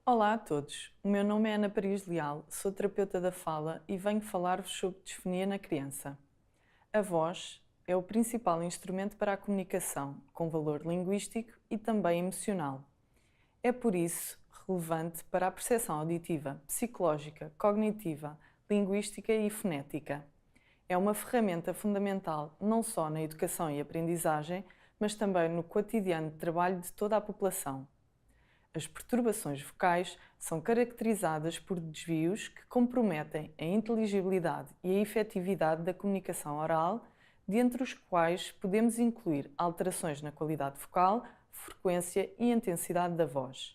Olá a todos, o meu nome é Ana Paris Leal, sou terapeuta da fala e venho falar-vos sobre disfonia na criança. A voz é o principal instrumento para a comunicação, com valor linguístico e também emocional. É por isso relevante para a percepção auditiva, psicológica, cognitiva, linguística e fonética. É uma ferramenta fundamental não só na educação e aprendizagem, mas também no cotidiano de trabalho de toda a população. As perturbações vocais são caracterizadas por desvios que comprometem a inteligibilidade e a efetividade da comunicação oral, dentre os quais podemos incluir alterações na qualidade vocal, frequência e intensidade da voz.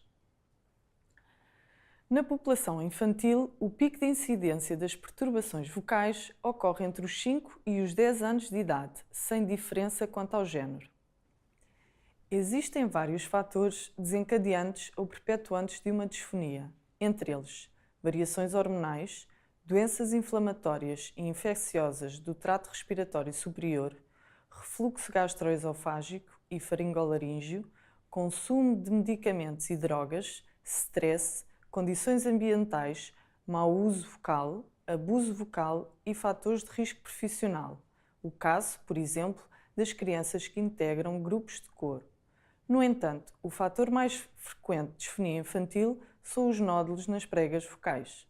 Na população infantil, o pico de incidência das perturbações vocais ocorre entre os 5 e os 10 anos de idade, sem diferença quanto ao género. Existem vários fatores desencadeantes ou perpetuantes de uma disfonia, entre eles variações hormonais, doenças inflamatórias e infecciosas do trato respiratório superior, refluxo gastroesofágico e faringolaríngeo, consumo de medicamentos e drogas, stress, condições ambientais, mau uso vocal, abuso vocal e fatores de risco profissional. O caso, por exemplo, das crianças que integram grupos de coro. No entanto, o fator mais frequente de disfonia infantil são os nódulos nas pregas vocais.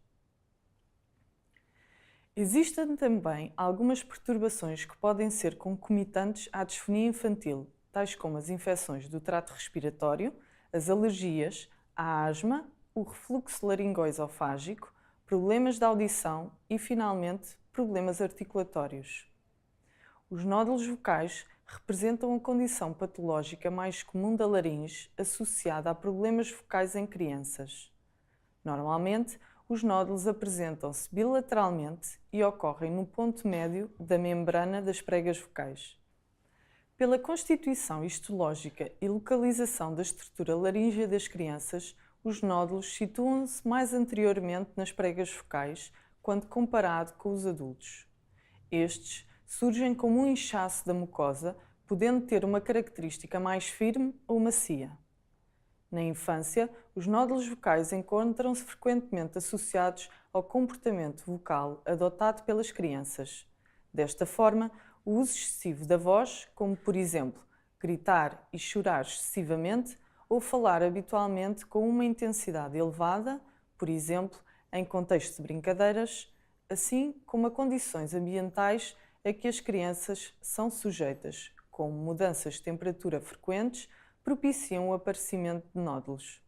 Existem também algumas perturbações que podem ser concomitantes à disfonia infantil, tais como as infecções do trato respiratório, as alergias, a asma, o refluxo laringoesofágico, problemas de audição e, finalmente, problemas articulatórios. Os nódulos vocais representam a condição patológica mais comum da laringe associada a problemas vocais em crianças. Normalmente, os nódulos apresentam-se bilateralmente e ocorrem no ponto médio da membrana das pregas vocais. Pela constituição histológica e localização da estrutura laríngea das crianças, os nódulos situam-se mais anteriormente nas pregas vocais quando comparado com os adultos. Estes surgem como um inchaço da mucosa, podendo ter uma característica mais firme ou macia. Na infância, os nódulos vocais encontram-se frequentemente associados ao comportamento vocal adotado pelas crianças. Desta forma, o uso excessivo da voz, como por exemplo, gritar e chorar excessivamente ou falar habitualmente com uma intensidade elevada, por exemplo, em contexto de brincadeiras, assim como a condições ambientais a que as crianças são sujeitas, como mudanças de temperatura frequentes, propiciam o aparecimento de nódulos.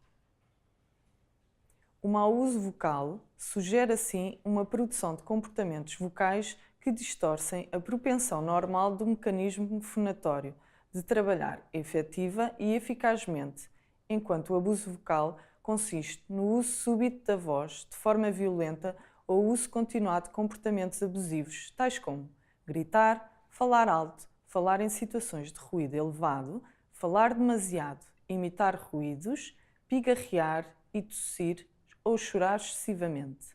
O mau uso vocal sugere assim uma produção de comportamentos vocais que distorcem a propensão normal do mecanismo fonatório de trabalhar efetiva e eficazmente, enquanto o abuso vocal consiste no uso súbito da voz de forma violenta ou uso continuado de comportamentos abusivos, tais como gritar, falar alto, falar em situações de ruído elevado, falar demasiado, imitar ruídos, pigarrear e tossir ou chorar excessivamente.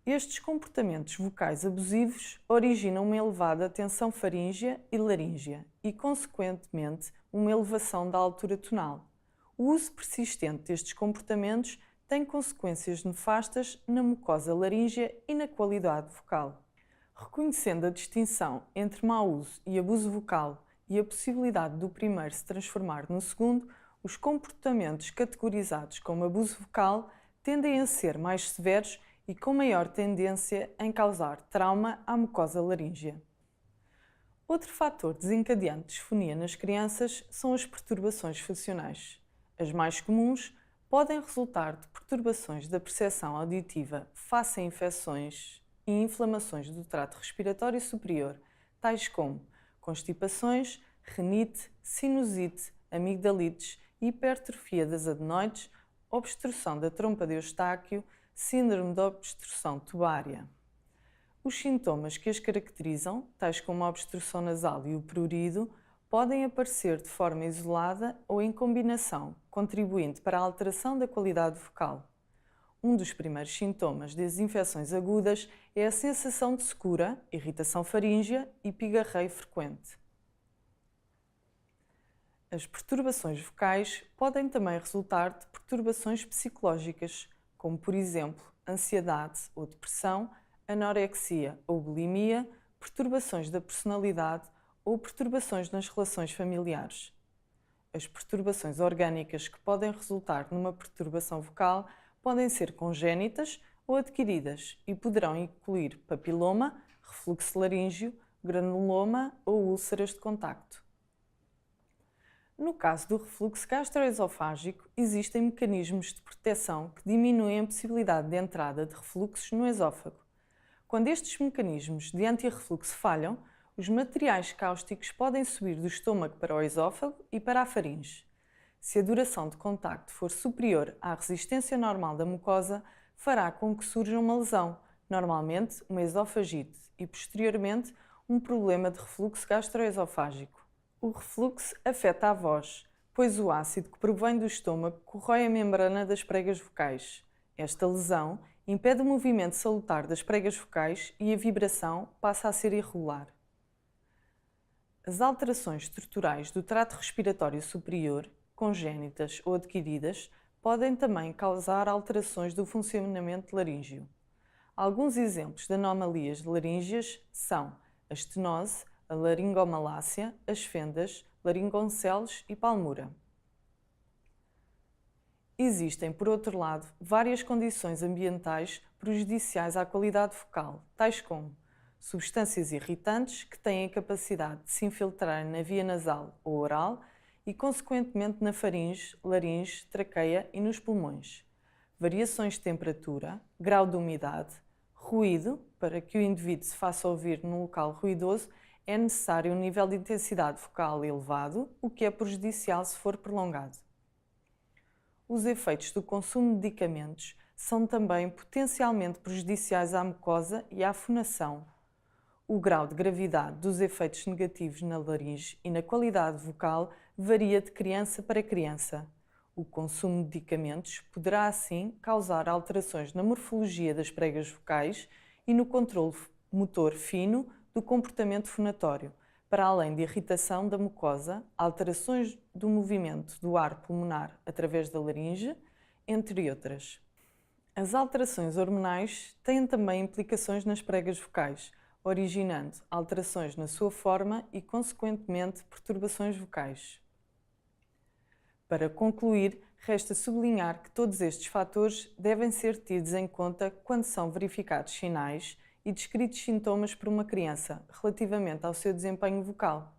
Estes comportamentos vocais abusivos originam uma elevada tensão faríngea e laríngea e, consequentemente, uma elevação da altura tonal. O uso persistente destes comportamentos tem consequências nefastas na mucosa laríngea e na qualidade vocal. Reconhecendo a distinção entre mau uso e abuso vocal e a possibilidade do primeiro se transformar no segundo, os comportamentos categorizados como abuso vocal tendem a ser mais severos e com maior tendência em causar trauma à mucosa laríngea. Outro fator desencadeante de disfonia nas crianças são as perturbações funcionais. As mais comuns podem resultar de perturbações da percepção auditiva face a infecções e inflamações do trato respiratório superior, tais como constipações, rinite, sinusite, amigdalites, hipertrofia das adenoides, obstrução da trompa de Eustáquio, síndrome de obstrução tubária. Os sintomas que as caracterizam, tais como a obstrução nasal e o prurido, podem aparecer de forma isolada ou em combinação, contribuindo para a alteração da qualidade vocal. Um dos primeiros sintomas das infecções agudas é a sensação de secura, irritação faríngea e pigarreio frequente. As perturbações vocais podem também resultar de perturbações psicológicas, como, por exemplo, ansiedade ou depressão, anorexia ou bulimia, perturbações da personalidade ou perturbações nas relações familiares. As perturbações orgânicas que podem resultar numa perturbação vocal podem ser congénitas ou adquiridas e poderão incluir papiloma, refluxo laríngeo, granuloma ou úlceras de contacto. No caso do refluxo gastroesofágico, existem mecanismos de proteção que diminuem a possibilidade de entrada de refluxos no esófago. Quando estes mecanismos de antirrefluxo falham, os materiais cáusticos podem subir do estômago para o esófago e para a faringe. Se a duração de contacto for superior à resistência normal da mucosa, fará com que surja uma lesão, normalmente uma esofagite, e posteriormente um problema de refluxo gastroesofágico. O refluxo afeta a voz, pois o ácido que provém do estômago corrói a membrana das pregas vocais. Esta lesão impede o movimento salutar das pregas vocais e a vibração passa a ser irregular. As alterações estruturais do trato respiratório superior, congénitas ou adquiridas, podem também causar alterações do funcionamento laríngeo. Alguns exemplos de anomalias laríngeas são a estenose, a laringomalácia, as fendas, laringonceles e palmura. Existem, por outro lado, várias condições ambientais prejudiciais à qualidade vocal, tais como substâncias irritantes que têm a capacidade de se infiltrarem na via nasal ou oral e, consequentemente, na faringe, laringe, traqueia e nos pulmões. Variações de temperatura, grau de umidade, ruído, para que o indivíduo se faça ouvir num local ruidoso, é necessário um nível de intensidade vocal elevado, o que é prejudicial se for prolongado. Os efeitos do consumo de medicamentos são também potencialmente prejudiciais à mucosa e à fonação. O grau de gravidade dos efeitos negativos na laringe e na qualidade vocal varia de criança para criança. O consumo de medicamentos poderá, assim, causar alterações na morfologia das pregas vocais e no controle motor fino do comportamento fonatório, para além de irritação da mucosa, alterações do movimento do ar pulmonar através da laringe, entre outras. As alterações hormonais têm também implicações nas pregas vocais, originando alterações na sua forma e, consequentemente, perturbações vocais. Para concluir, resta sublinhar que todos estes fatores devem ser tidos em conta quando são verificados sinais e descritos sintomas por uma criança relativamente ao seu desempenho vocal.